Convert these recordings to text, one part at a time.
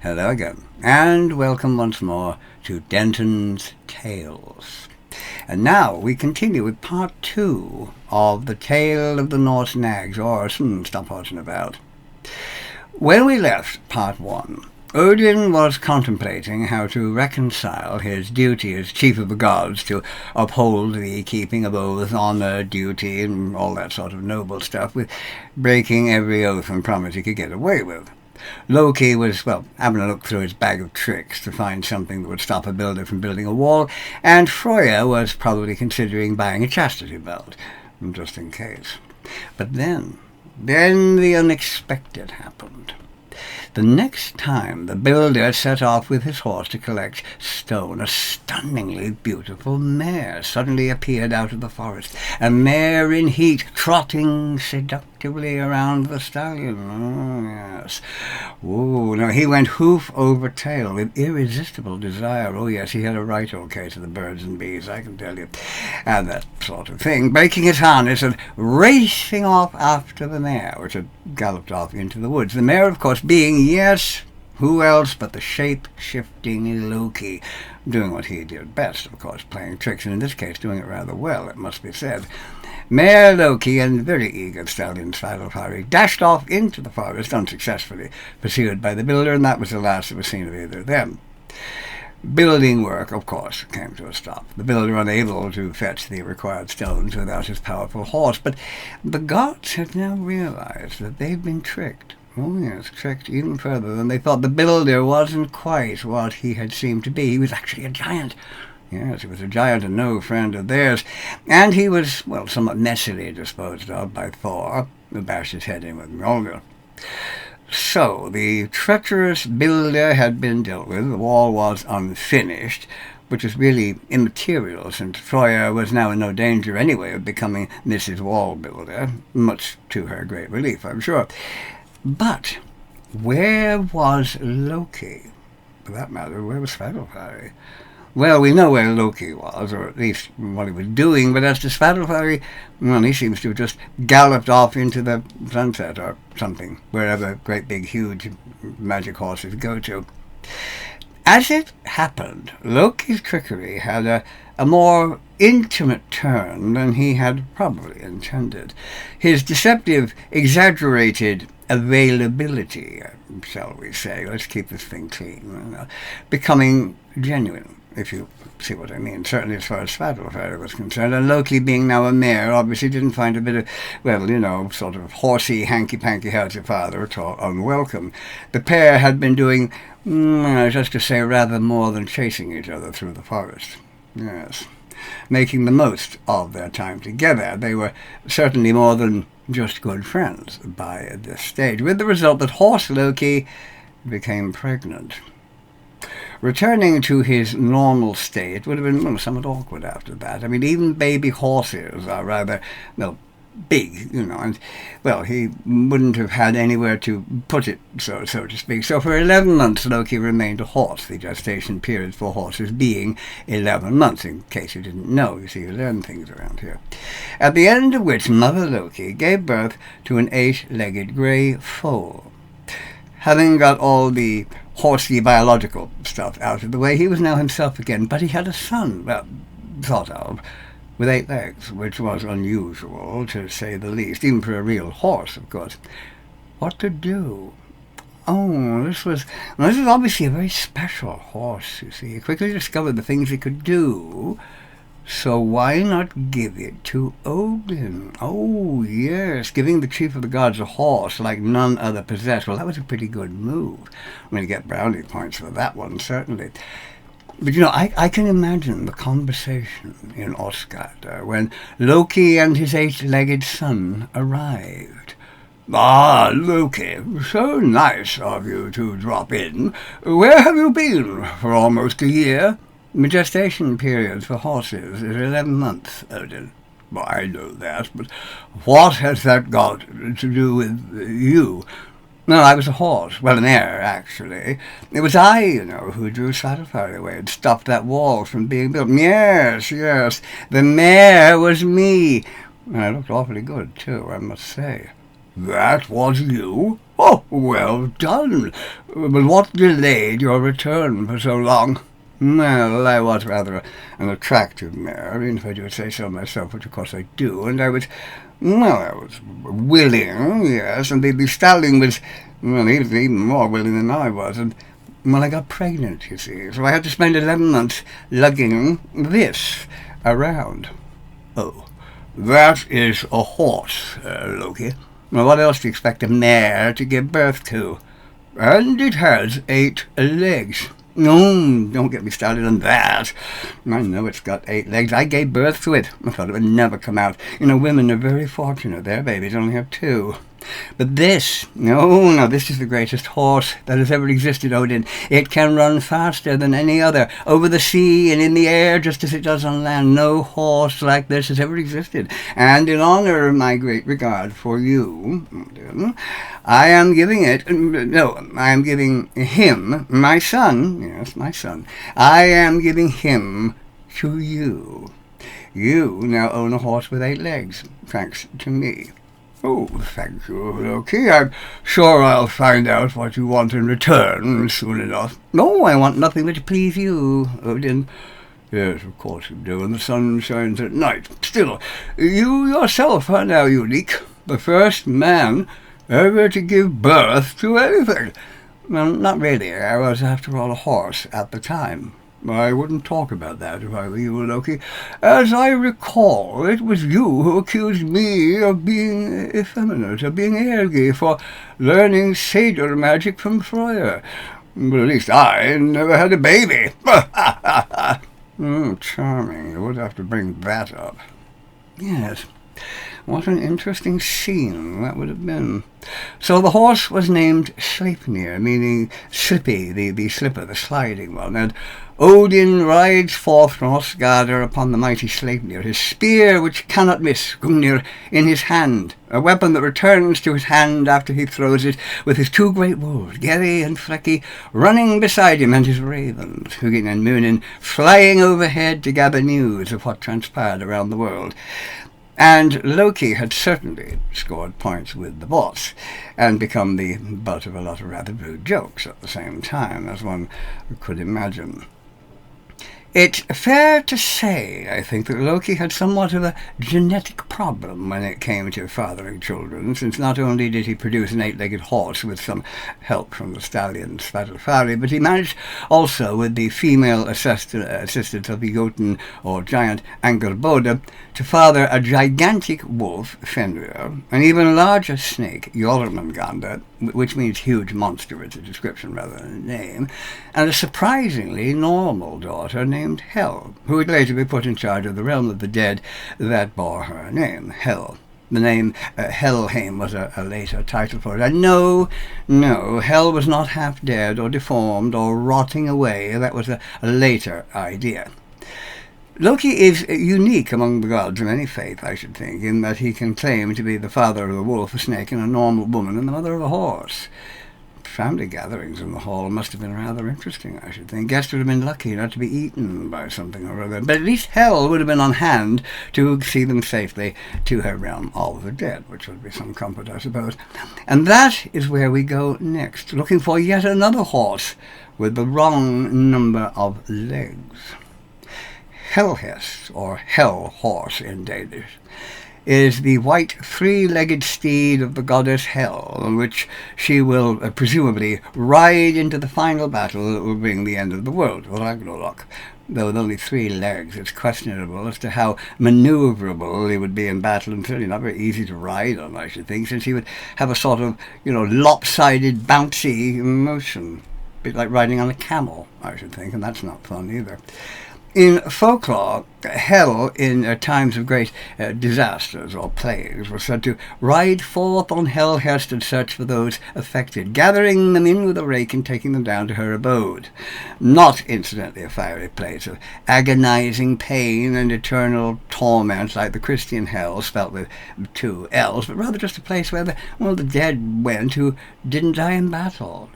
Hello again, and welcome once more to Denton's Tales. And now we continue with part 2 of the Tale of the Norse Nags, or stop horsing about. When we left part 1, Odin was contemplating how to reconcile his duty as chief of the gods to uphold the keeping of oath, honor, duty, and all that sort of noble stuff, with breaking every oath and promise he could get away with. Loki was, having a look through his bag of tricks to find something that would stop a builder from building a wall, and Freya was probably considering buying a chastity belt, just in case. But then the unexpected happened. The next time the builder set off with his horse to collect stone, a stunningly beautiful mare suddenly appeared out of the forest, a mare in heat, trotting seductively around the stallion. Oh, yes. Oh, now he went hoof over tail with irresistible desire. Oh, yes, he had a right okay to the birds and bees, I can tell you, and that sort of thing, breaking his harness and racing off after the mare, which had galloped off into the woods. The mare, of course, being, yes, who else but the shape-shifting Loki, doing what he did best, of course, playing tricks, and in this case doing it rather well, it must be said. Mare Loki and very eager stallion Svartalfari dashed off into the forest unsuccessfully, pursued by the builder, and that was the last that was seen of either of them. Building work, of course, came to a stop, the builder unable to fetch the required stones without his powerful horse. But the gods had now realized that they'd been tricked. Oh, yes, tricked even further than they thought. The builder wasn't quite what he had seemed to be. He was actually a giant. Yes, he was a giant and no friend of theirs. And he was, somewhat messily disposed of by Thor, who bashed his head in with Mjolnir. So, the treacherous builder had been dealt with. The wall was unfinished, which was really immaterial, since Freya was now in no danger anyway of becoming Mrs. Wall Builder, much to her great relief, I'm sure. But where was Loki? For that matter, where was Svartalfari? Well, we know where Loki was, or at least what he was doing, but as to Svartalfari, he seems to have just galloped off into the sunset or something, wherever great big huge magic horses go to. As it happened, Loki's trickery had a more intimate turn than he had probably intended. His deceptive, exaggerated availability, shall we say, let's keep this thing clean, becoming genuine, if you see what I mean, certainly as far as Svartalfari was concerned. And Loki, being now a mare, obviously didn't find a bit of, sort of horsey, hanky-panky, how's your father at all unwelcome. The pair had been doing, just to say, rather more than chasing each other through the forest. Yes, making the most of their time together. They were certainly more than just good friends by this stage, with the result that Horse Loki became pregnant. Returning to his normal state would have been somewhat awkward after that. I mean, even baby horses are rather, big, and, he wouldn't have had anywhere to put it, so to speak. So for 11 months, Loki remained a horse, the gestation period for horses being 11 months, in case you didn't know. You see, you learn things around here. At the end of which, Mother Loki gave birth to an 8-legged grey foal. Having got all the horsey biological stuff out of the way, he was now himself again, but he had a son, thought of, with 8 legs, which was unusual, to say the least, even for a real horse, of course. What to do? Oh, this was obviously a very special horse, you see. He quickly discovered the things he could do, so why not give it to Odin? Oh, yes, giving the chief of the gods a horse like none other possessed. Well, that was a pretty good move. I'm going to get brownie points for that one, certainly. But, I can imagine the conversation in Asgard when Loki and his 8-legged son arrived. Ah, Loki, so nice of you to drop in. Where have you been for almost a year? The gestation period for horses is 11 months, Odin. Well, I know that, but what has that got to do with you? No, I was a horse. Well, an heir, actually. It was I, who drew Svartalfari away and stopped that wall from being built. Yes. The mare was me. And I looked awfully good, too, I must say. That was you? Oh, well done. But what delayed your return for so long? Well, I was rather an attractive mare, if I do say so myself, which of course I do, and I was willing, yes, and the stallion was, well, he was even more willing than I was, and, well, I got pregnant, you see, so I had to spend 11 months lugging this around. Oh, that is a horse, Loki. Well, what else do you expect a mare to give birth to? And it has 8 legs. No, don't get me started on that. I know it's got 8 legs. I gave birth to it. I thought it would never come out. Women are very fortunate. Their babies only have 2. But this, no, this is the greatest horse that has ever existed, Odin. It can run faster than any other, over the sea and in the air, just as it does on land. No horse like this has ever existed. And in honor of my great regard for you, Odin, I am giving him, my son, yes, my son, I am giving him to you. You now own a horse with 8 legs, thanks to me. Oh, thank you, Loki. I'm sure I'll find out what you want in return soon enough. No, I want nothing but to please you, Odin. Yes, of course you do, and the sun shines at night. Still, you yourself are now unique. The first man ever to give birth to anything. Well, not really. I was, after all, a horse at the time. I wouldn't talk about that if I were you, Loki. As I recall, it was you who accused me of being effeminate, of being ergy, for learning satyr magic from Freya. But at least I never had a baby. Charming. You would have to bring that up. Yes. What an interesting scene that would have been. So the horse was named Sleipnir, meaning slippy, the slipper, the sliding one, and Odin rides forth from Osgardr upon the mighty Sleipnir, his spear which cannot miss, Gungnir, in his hand, a weapon that returns to his hand after he throws it, with his 2 great wolves, Geri and Freki, running beside him, and his ravens, Hugin and Munin, flying overhead to gather news of what transpired around the world. And Loki had certainly scored points with the boss, and become the butt of a lot of rather rude jokes at the same time, as one could imagine. It's fair to say, I think, that Loki had somewhat of a genetic problem when it came to fathering children, since not only did he produce an 8-legged horse with some help from the stallion Svadilfari, but he managed also, with the female assistance of the Jotun, or giant, Angerboda, to father a gigantic wolf, Fenrir, an even larger snake, Jormungandr, which means huge monster, it's a description rather than a name, and a surprisingly normal daughter named Hel, who would later be put in charge of the realm of the dead that bore her name, Hel. The name Helheim was a later title for it. And no, Hel was not half dead or deformed or rotting away. That was a later idea. Loki is unique among the gods of any faith, I should think, in that he can claim to be the father of a wolf, a snake, and a normal woman, and the mother of a horse. Family gatherings in the hall must have been rather interesting, I should think. Guests would have been lucky not to be eaten by something or other, but at least Hel would have been on hand to see them safely to her realm of the dead, which would be some comfort, I suppose. And that is where we go next, looking for yet another horse with the wrong number of legs. Helhest, or Hell Horse in Danish, is the white 3-legged steed of the goddess Hel, on which she will presumably ride into the final battle that will bring the end of the world, Ragnarok. Though with only 3 legs, it's questionable as to how manoeuvrable he would be in battle, and certainly not very easy to ride on, I should think, since he would have a sort of, lopsided, bouncy motion. A bit like riding on a camel, I should think, and that's not fun either. In folklore, Hel, in times of great disasters or plagues, was said to ride forth on Helhest and search for those affected, gathering them in with a rake and taking them down to her abode. Not, incidentally, a fiery place of agonizing pain and eternal torment like the Christian Hell, spelt with 2 L's, but rather just a place where the dead went who didn't die in battle.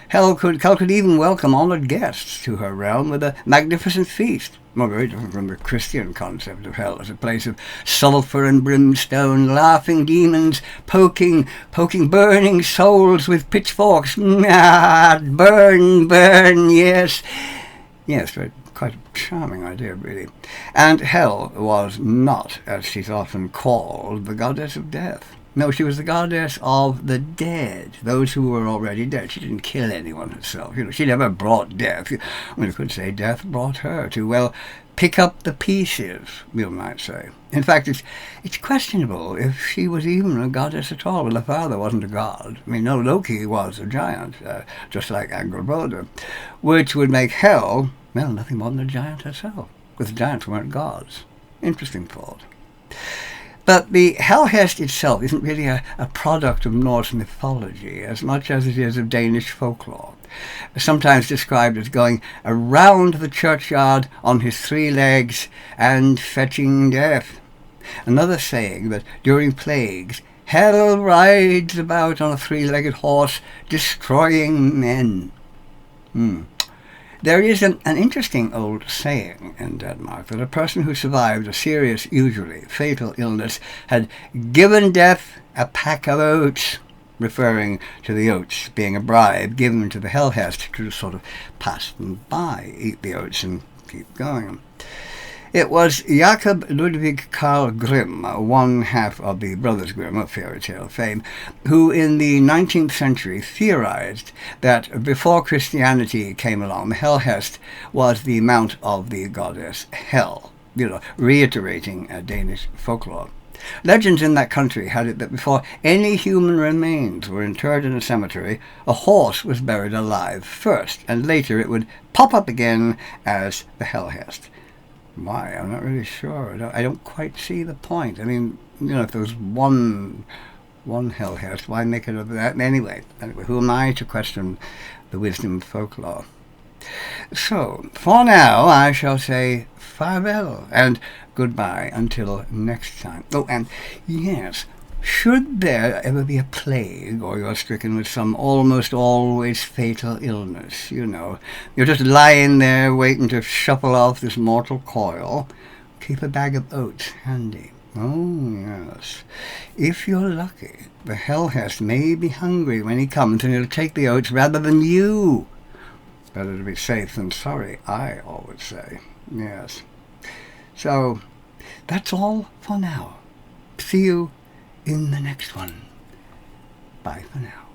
Hel could even welcome honored guests to her realm with a magnificent feast. Well, very different from the Christian concept of hell as a place of sulphur and brimstone, laughing demons, poking burning souls with pitchforks. Burn, burn, yes. Yes, but quite a charming idea, really. And hell was not, as she's often called, the goddess of death. No, she was the goddess of the dead, those who were already dead. She didn't kill anyone herself. She never brought death. Well, you could say death brought her to, well, pick up the pieces, you might say. In fact, it's questionable if she was even a goddess at all. Well, her father wasn't a god. I mean, no, Loki was a giant, just like Angrboda, which would make hell, well, nothing more than a giant herself, because giants weren't gods. Interesting thought. But the Hellhest itself isn't really a product of Norse mythology as much as it is of Danish folklore, sometimes described as going around the churchyard on his 3 legs and fetching death. Another saying that during plagues, hell rides about on a 3-legged horse, destroying men. There is an interesting old saying in Denmark that a person who survived a serious, usually fatal illness had given death a pack of oats, referring to the oats being a bribe given to the Hellhest to sort of pass them by, eat the oats and keep going. It was Jacob Ludwig Carl Grimm, one half of the Brothers Grimm of fairy tale fame, who in the 19th century theorized that before Christianity came along, the Hellhest was the mount of the goddess Hel, reiterating Danish folklore. Legends in that country had it that before any human remains were interred in a cemetery, a horse was buried alive first, and later it would pop up again as the Hellhest. Why? I'm not really sure. I don't quite see the point. I mean, if there was one Hellhest, why make it of that? Anyway, who am I to question the wisdom of folklore? So, for now, I shall say farewell and goodbye until next time. Oh, and yes, should there ever be a plague, or you're stricken with some almost always fatal illness, you're just lying there waiting to shuffle off this mortal coil, keep a bag of oats handy. Oh, yes. If you're lucky, the Hellhest may be hungry when he comes, and he'll take the oats rather than you. Better to be safe than sorry, I always say. Yes. So, that's all for now. See you in the next one. Bye for now.